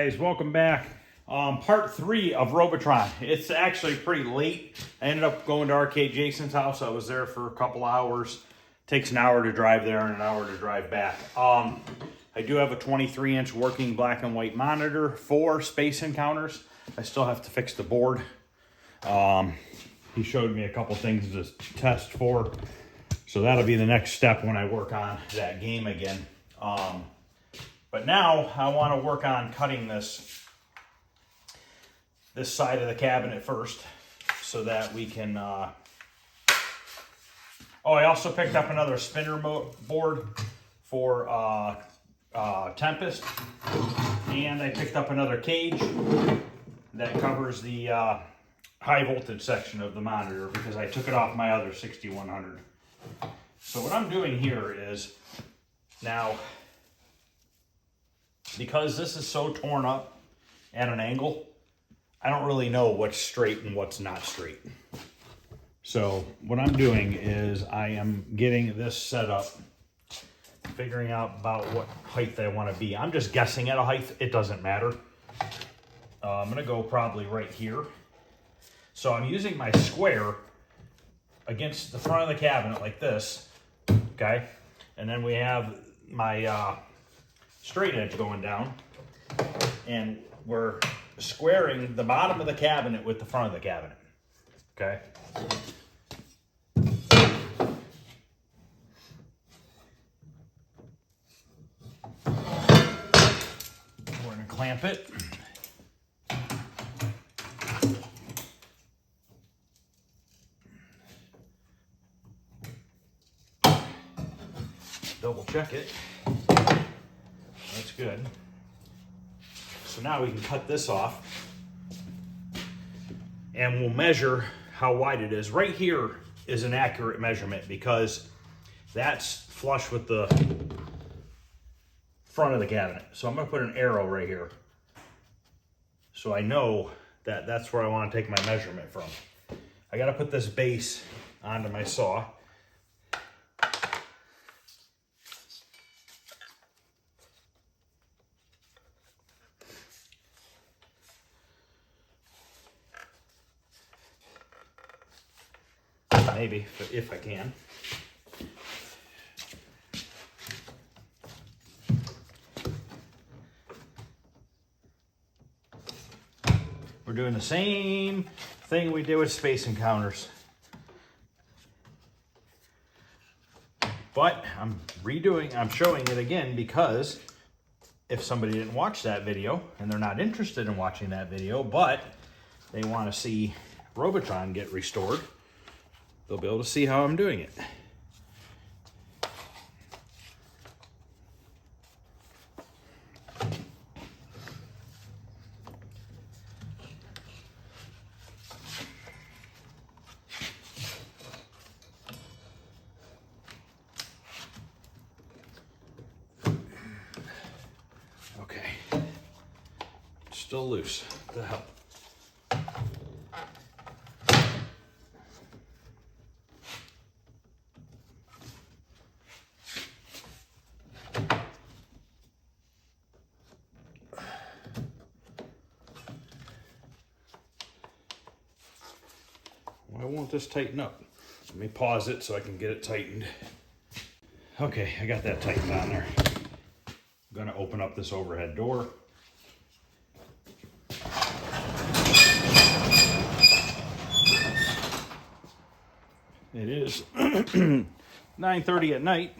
guys, welcome back. Part 3 of Robotron. It's actually pretty late. I ended up going to Arcade Jason's house. I was there for a couple hours. Takes an hour to drive there and an hour to drive back. I do have a 23-inch working black and white monitor for Space Encounters. I still have to fix the board. He showed me a couple things to test for. So that'll be the next step when I work on that game again. But now I want to work on cutting this side of the cabinet first so that we can... Oh, I also picked up another spinner board for Tempest. And I picked up another cage that covers the high voltage section of the monitor because I took it off my other 6100. So what I'm doing here is now, because this is so torn up at an angle, I don't really know what's straight and what's not straight. So what I'm doing is I am getting this set up, figuring out about what height I want to be. I'm just guessing at a height. It doesn't matter. I'm going to go probably right here. So I'm using my square against the front of the cabinet like this, okay? And then we have my straight edge going down, and we're squaring the bottom of the cabinet with the front of the cabinet, okay? We're gonna clamp it. Double check it. That's good. So now we can cut this off and we'll measure how wide it is. Right here is an accurate measurement because that's flush with the front of the cabinet. So I'm going to put an arrow right here so I know that that's where I want to take my measurement from. I got to put this base onto my saw. Maybe, if I can. We're doing the same thing we did with Space Encounters. But I'm showing it again because if somebody didn't watch that video and they're not interested in watching that video, but they want to see Robotron get restored, they'll be able to see how I'm doing it. Okay. Still loose. What the hell? Why won't this tighten up? Let me pause it so I can get it tightened. Okay, I got that tightened on there. I'm gonna open up this overhead door. It is 9:30 at night.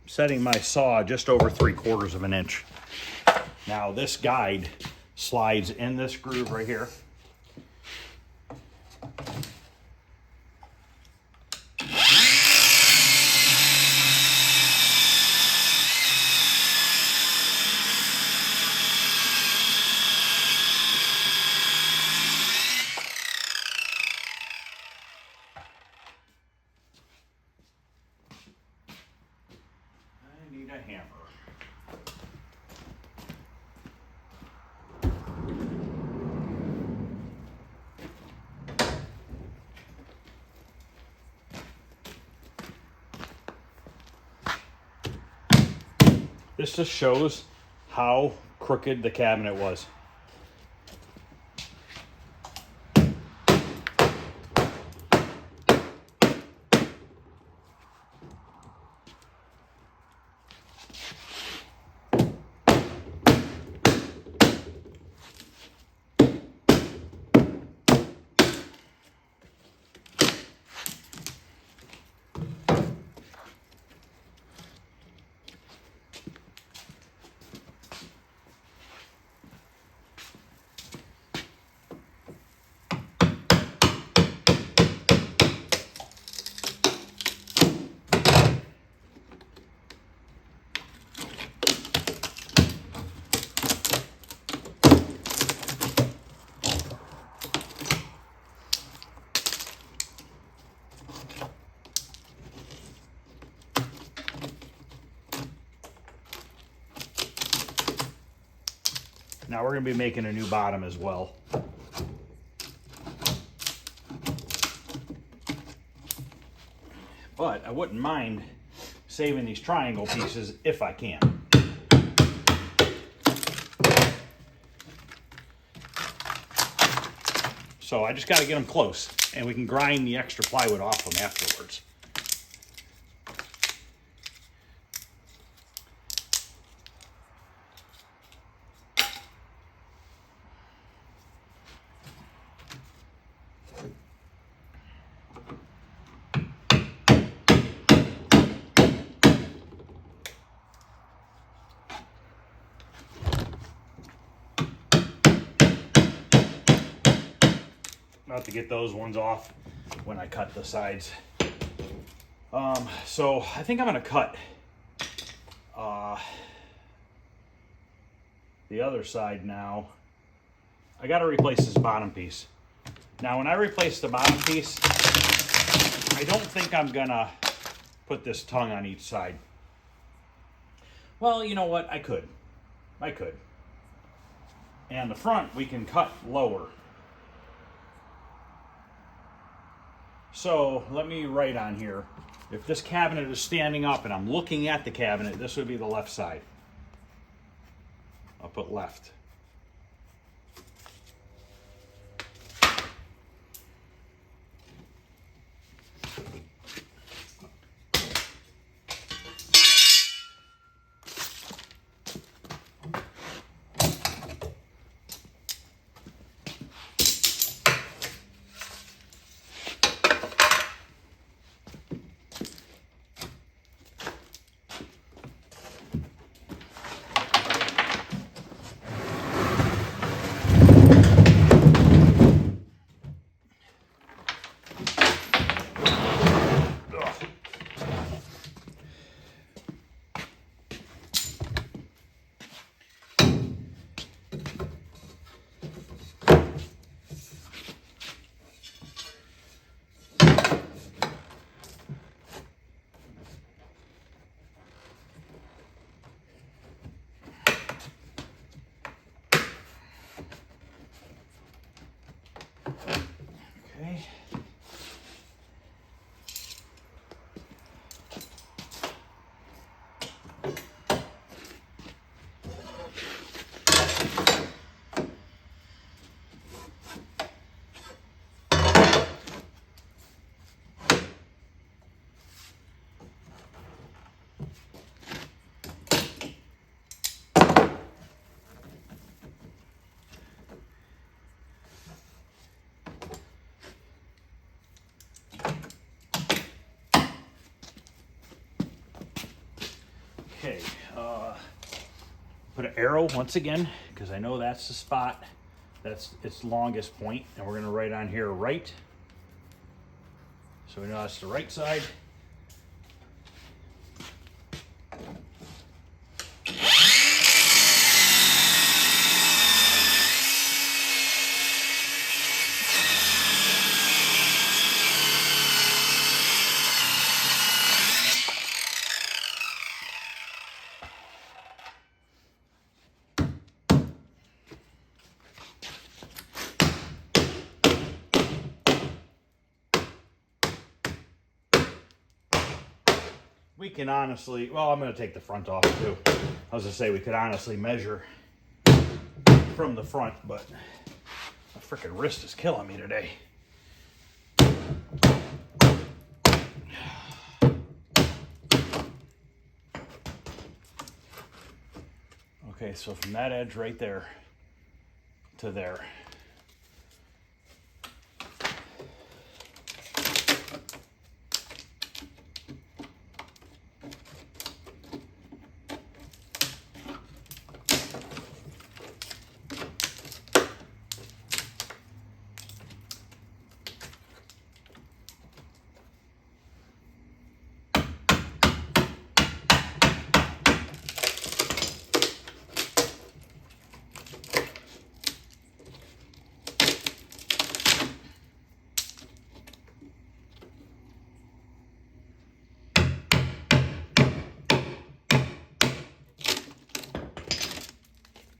Setting my saw just over 3/4 of an inch. Now this guide slides in this groove right here. find a hammer. This just shows how crooked the cabinet was. Now we're going to be making a new bottom as well. But I wouldn't mind saving these triangle pieces if I can. So I just got to get them close, and we can grind the extra plywood off them afterwards. About to get those ones off when I cut the sides. So I think I'm gonna cut the other side now. I gotta replace this bottom piece. Now when I replace the bottom piece, I don't think I'm gonna put this tongue on each side. Well, you know what, I could. And the front we can cut lower. So let me write on here, if this cabinet is standing up and I'm looking at the cabinet, this would be the left side. I'll put left. Okay. Okay, put an arrow once again, because I know that's the spot, that's its longest point, and we're gonna write on here right. So we know that's the right side. can honestly, well, I'm going to take the front off too. I was going to say we could honestly measure from the front, but my freaking wrist is killing me today. Okay, so from that edge right there to there.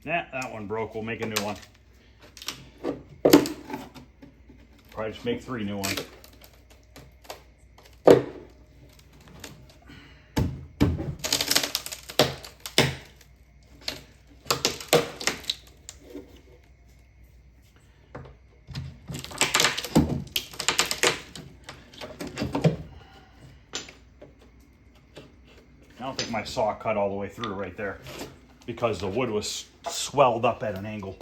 Nah, that one broke. We'll make a new one. Probably just make 3 new ones. I don't think my saw cut all the way through right there because the wood was swelled up at an angle.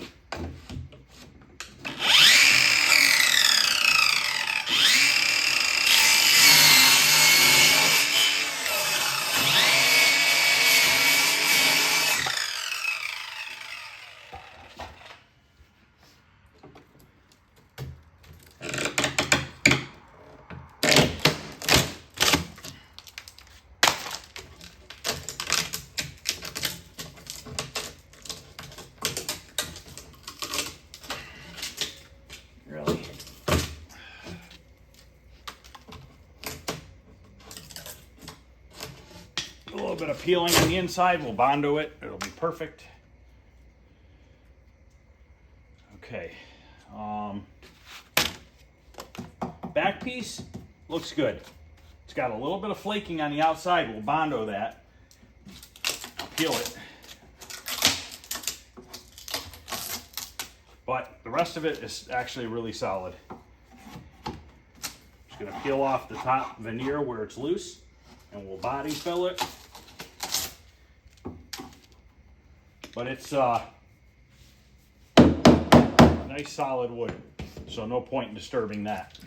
Really? A little bit of peeling on the inside, we'll Bondo it, it'll be perfect. Okay. Back piece looks good. It's got a little bit of flaking on the outside, we'll Bondo that. I'll peel it. But the rest of it is actually really solid. Just gonna peel off the top veneer where it's loose and we'll body fill it. But it's nice solid wood, so no point in disturbing that.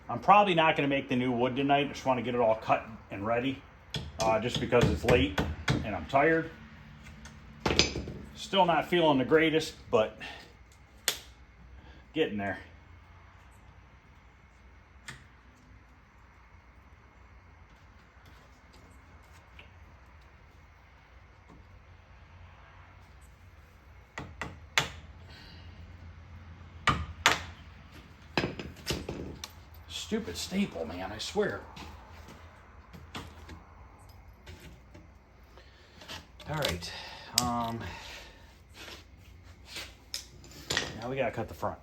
I'm probably not going to make the new wood tonight. I just want to get it all cut and ready, just because it's late and I'm tired. Still not feeling the greatest, but getting there. Stupid staple, man, I swear. All right. Now we gotta cut the front.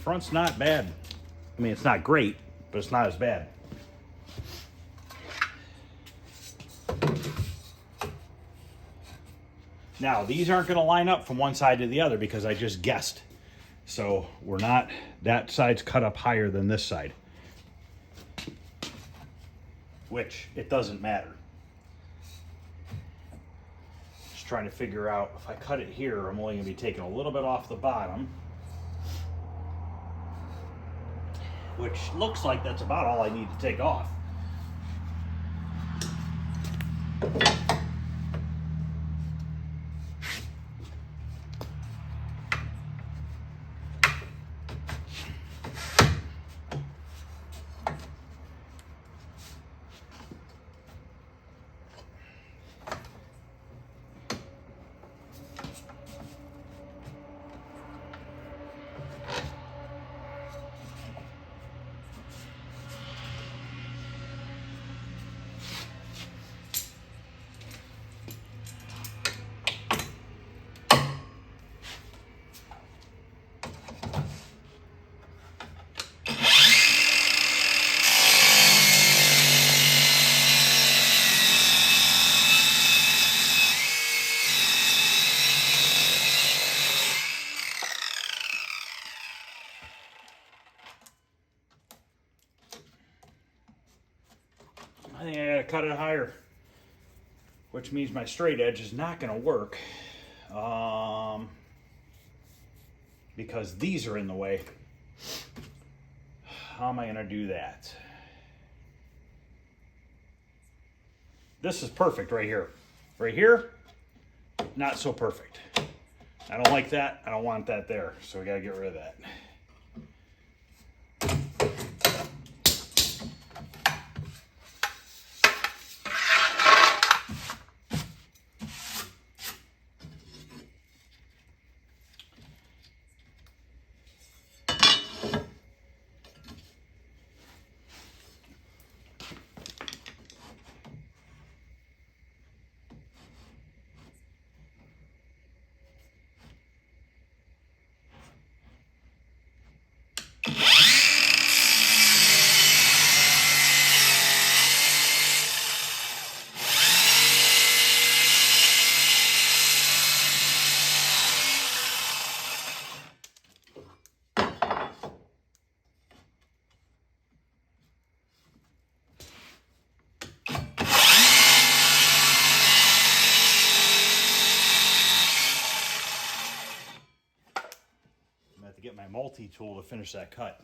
Front's not bad. I mean, it's not great, but it's not as bad. Now, these aren't going to line up from one side to the other because I just guessed. So we're not, that side's cut up higher than this side. Which, it doesn't matter. Just trying to figure out, if I cut it here, I'm only going to be taking a little bit off the bottom. Which looks like that's about all I need to take off. think I gotta cut it higher, which means my straight edge is not gonna work because these are in the way. How am I gonna do that? This is perfect right here. Right here, not so perfect. I don't like that. I don't want that there. So we gotta get rid of that. Get my multi-tool to finish that cut.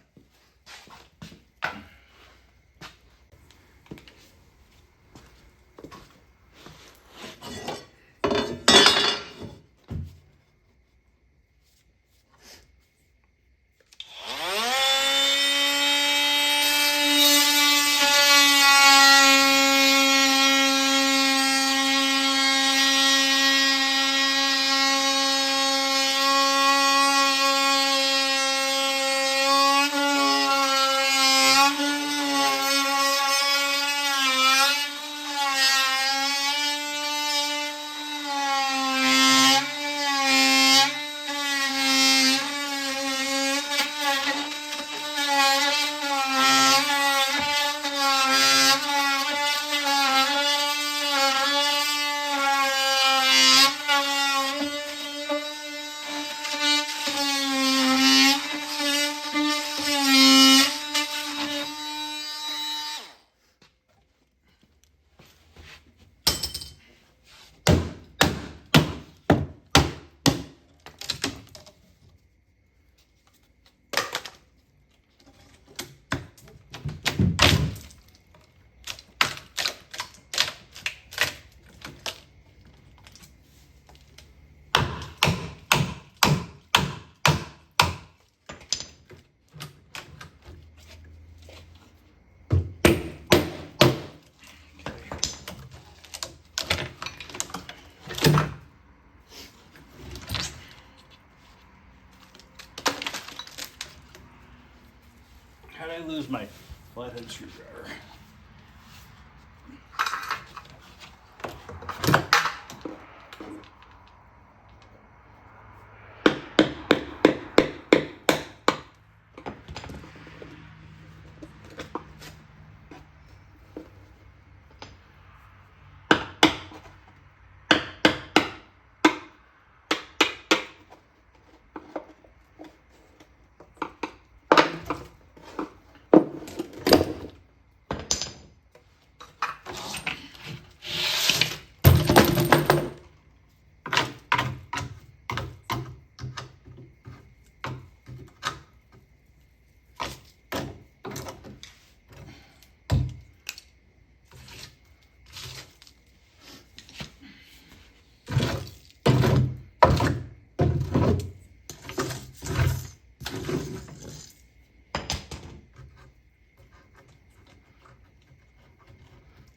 How did I lose my flathead screwdriver?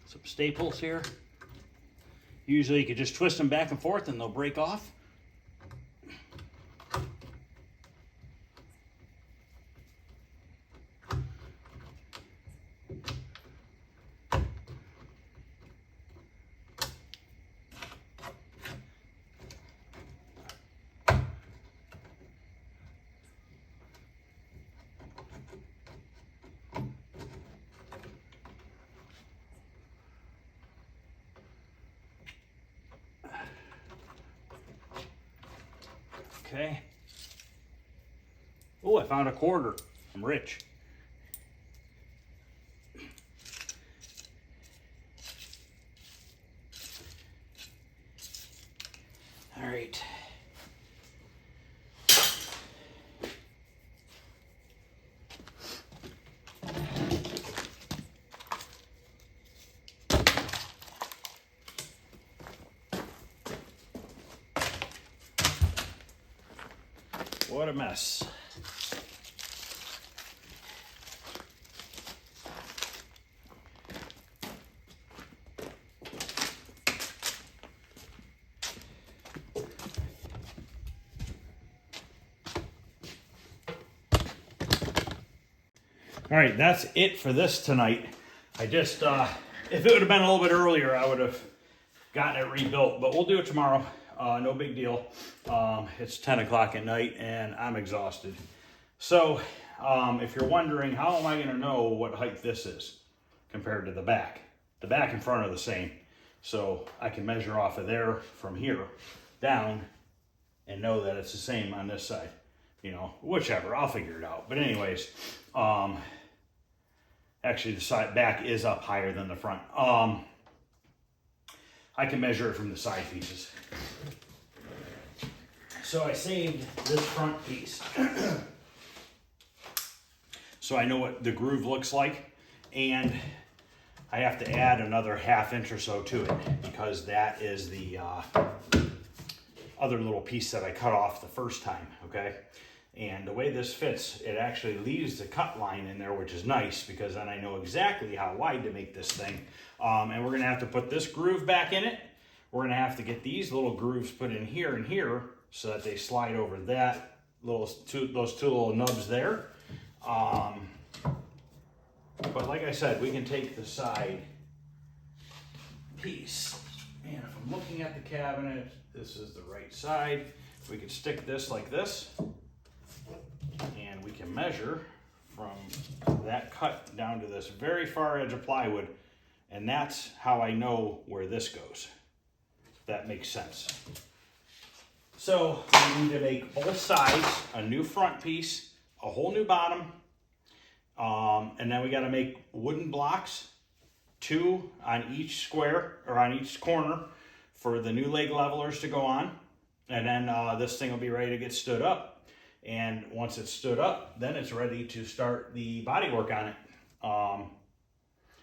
Some staples here. Usually you could just twist them back and forth and they'll break off. Okay. Oh, I found a quarter. I'm rich. All right. What a mess. All right, that's it for this tonight. I just, if it would have been a little bit earlier, I would have gotten it rebuilt, but we'll do it tomorrow. No big deal. It's 10 o'clock at night and I'm exhausted. So if you're wondering, how am I going to know what height this is compared to the back and front are the same. So I can measure off of there from here down and know that it's the same on this side. You know, whichever, I'll figure it out. But anyways, actually the side back is up higher than the front. I can measure it from the side pieces. So I saved this front piece. So I know what the groove looks like, and I have to add another 1/2 inch or so to it because that is the other little piece that I cut off the first time, okay? And the way this fits, it actually leaves the cut line in there, which is nice because then I know exactly how wide to make this thing. And we're gonna have to put this groove back in it. We're gonna have to get these little grooves put in here and here so that they slide over that those two little nubs there. But like I said, we can take the side piece, and if I'm looking at the cabinet, this is the right side. We could stick this like this, and we can measure from that cut down to this very far edge of plywood, and that's how I know where this goes. If that makes sense. So we need to make both sides a new front piece, a whole new bottom, and then we got to make wooden blocks, 2 on each square or on each corner for the new leg levelers to go on, and then this thing will be ready to get stood up. And once it's stood up, then it's ready to start the body work on it.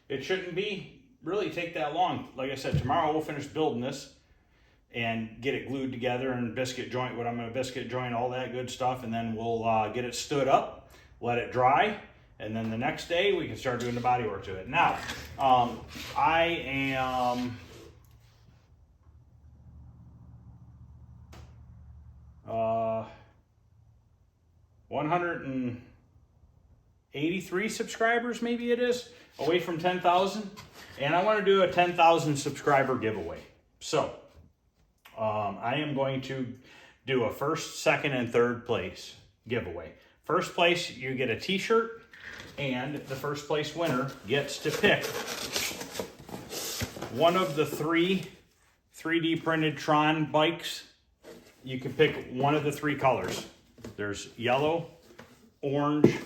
It shouldn't really take that long. Like I said, tomorrow we'll finish building this and get it glued together and biscuit joint what I'm going to biscuit joint, all that good stuff, and then we'll get it stood up, let it dry, and then the next day we can start doing the body work to it. Now, I am 183 subscribers, maybe it is, away from 10,000, and I want to do a 10,000 subscriber giveaway. So I am going to do a first, second, and third place giveaway. First place, you get a t-shirt, and the first place winner gets to pick one of the 3 3D printed Tron bikes. You can pick one of the 3 colors. There's yellow, orange,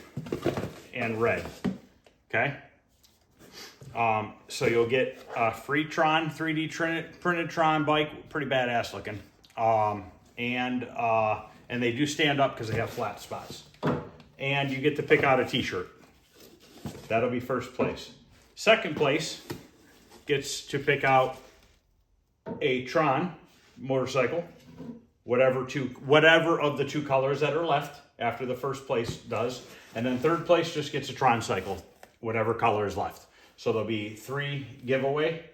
and red, okay? So you'll get a free Tron, 3D printed Tron bike, pretty badass looking. And they do stand up because they have flat spots. And you get to pick out a t-shirt. That'll be first place. Second place gets to pick out a Tron motorcycle, whatever of the 2 colors that are left after the first place does. And then third place just gets a Tron cycle, whatever color is left. So there'll be 3 giveaway.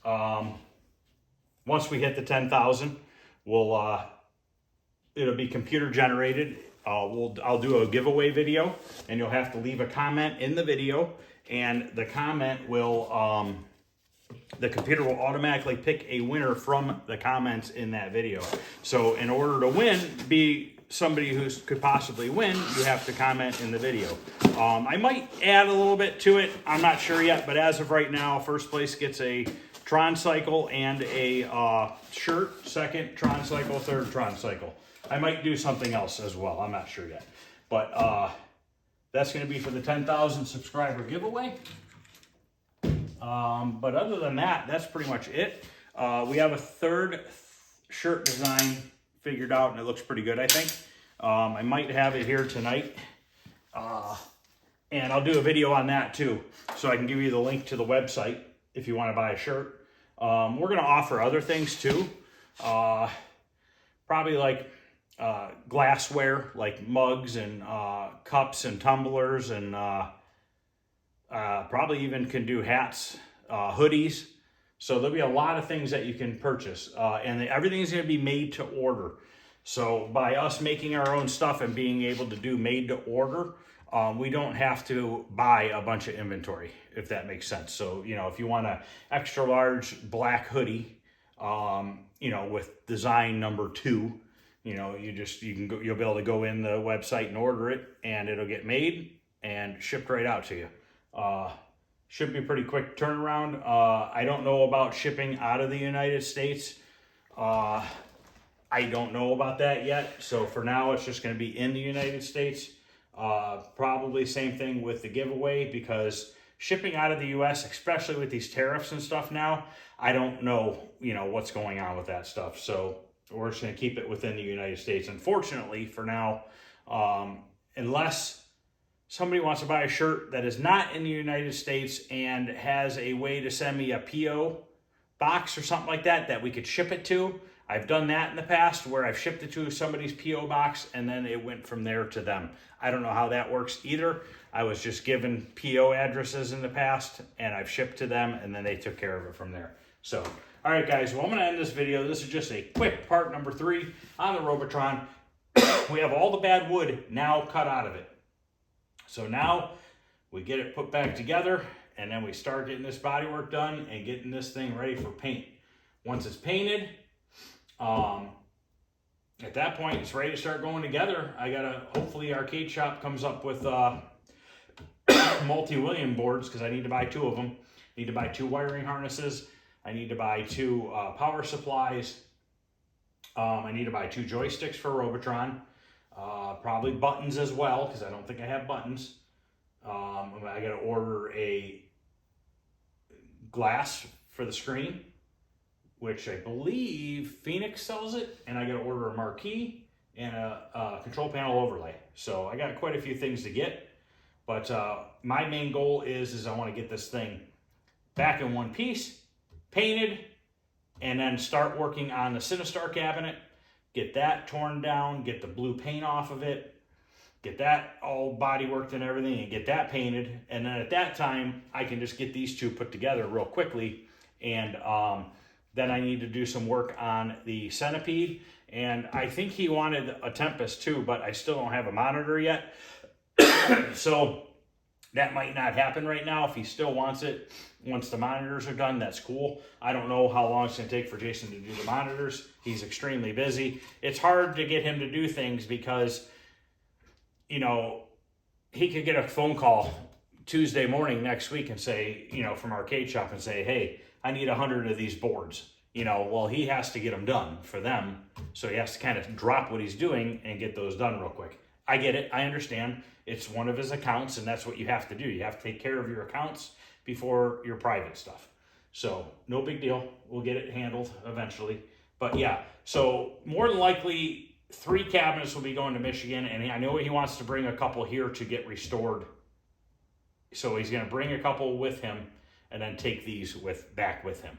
Once we hit the 10,000, it'll be computer generated. I'll do a giveaway video, and you'll have to leave a comment in the video, and the comment will, the computer will automatically pick a winner from the comments in that video. So in order to win, be somebody who could possibly win, you have to comment in the video. I might add a little bit to it. I'm not sure yet, but as of right now, first place gets a Tron cycle and a shirt. Second, Tron cycle. Third, Tron cycle. I might do something else as well. I'm not sure yet. But that's going to be for the 10,000 subscriber giveaway. But other than that, that's pretty much it. We have a third shirt design figured out, and it looks pretty good, I think. I might have it here tonight. And I'll do a video on that too, so I can give you the link to the website if you want to buy a shirt. We're going to offer other things too. Probably like glassware, like mugs and cups and tumblers, and probably even can do hats, hoodies. So there'll be a lot of things that you can purchase, and everything's going to be made to order. So by us making our own stuff and being able to do made to order, we don't have to buy a bunch of inventory, if that makes sense. So, you know, if you want an extra large black hoodie, you know, with design number 2, you know, you'll be able to go in the website and order it, and it'll get made and shipped right out to you. Should be a pretty quick turnaround. I don't know about shipping out of the United States. I don't know about that yet. So for now, it's just going to be in the United States. Probably same thing with the giveaway, because shipping out of the US, especially with these tariffs and stuff now, I don't know, you know, what's going on with that stuff. So we're just going to keep it within the United States. Unfortunately, for now, unless somebody wants to buy a shirt that is not in the United States and has a way to send me a PO box or something like that, that we could ship it to. I've done that in the past where I've shipped it to somebody's PO box and then it went from there to them. I don't know how that works either. I was just given PO addresses in the past and I've shipped to them and then they took care of it from there. So, all right guys, well, I'm going to end this video. This is just a quick part number 3 on the Robotron. We have all the bad wood now cut out of it. So now we get it put back together and then we start getting this bodywork done and getting this thing ready for paint. Once it's painted, at that point, it's ready to start going together. Hopefully Arcade Shop comes up with multi-William boards, because I need to buy 2 of them. I need to buy 2 wiring harnesses. I need to buy 2 power supplies. I need to buy 2 joysticks for Robotron. Probably buttons as well, because I don't think I have buttons. I got to order a glass for the screen, which I believe Phoenix sells it, and I got to order a marquee and a control panel overlay. So I got quite a few things to get, but my main goal is I want to get this thing back in one piece, painted, and then start working on the Sinistar cabinet, get that torn down, get the blue paint off of it, get that all body worked and everything, and get that painted. And then at that time, I can just get these 2 put together real quickly, and then I need to do some work on the Centipede. And I think he wanted a Tempest too, but I still don't have a monitor yet. So that might not happen right now. If he still wants it, once the monitors are done, that's cool. I don't know how long it's going to take for Jason to do the monitors. He's extremely busy. It's hard to get him to do things because, you know, he could get a phone call Tuesday morning next week and say, you know, from Arcade Shop and say, hey, I need 100 of these boards. You know, well, he has to get them done for them. So he has to kind of drop what he's doing and get those done real quick. I get it. I understand. It's one of his accounts, and that's what you have to do. You have to take care of your accounts before your private stuff. So no big deal. We'll get it handled eventually. But yeah, so more than likely 3 cabinets will be going to Michigan, and I know he wants to bring a couple here to get restored. So he's going to bring a couple with him and then take these back with him,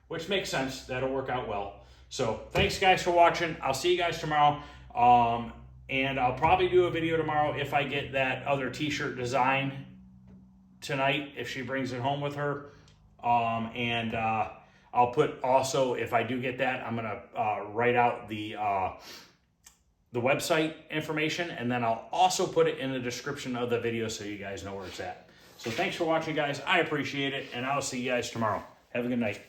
which makes sense. That'll work out well. So thanks guys for watching. I'll see you guys tomorrow. And I'll probably do a video tomorrow if I get that other t-shirt design tonight, if she brings it home with her. I'll put also, if I do get that, I'm going to write out the website information, and then I'll also put it in the description of the video so you guys know where it's at. So thanks for watching, guys. I appreciate it, and I'll see you guys tomorrow. Have a good night.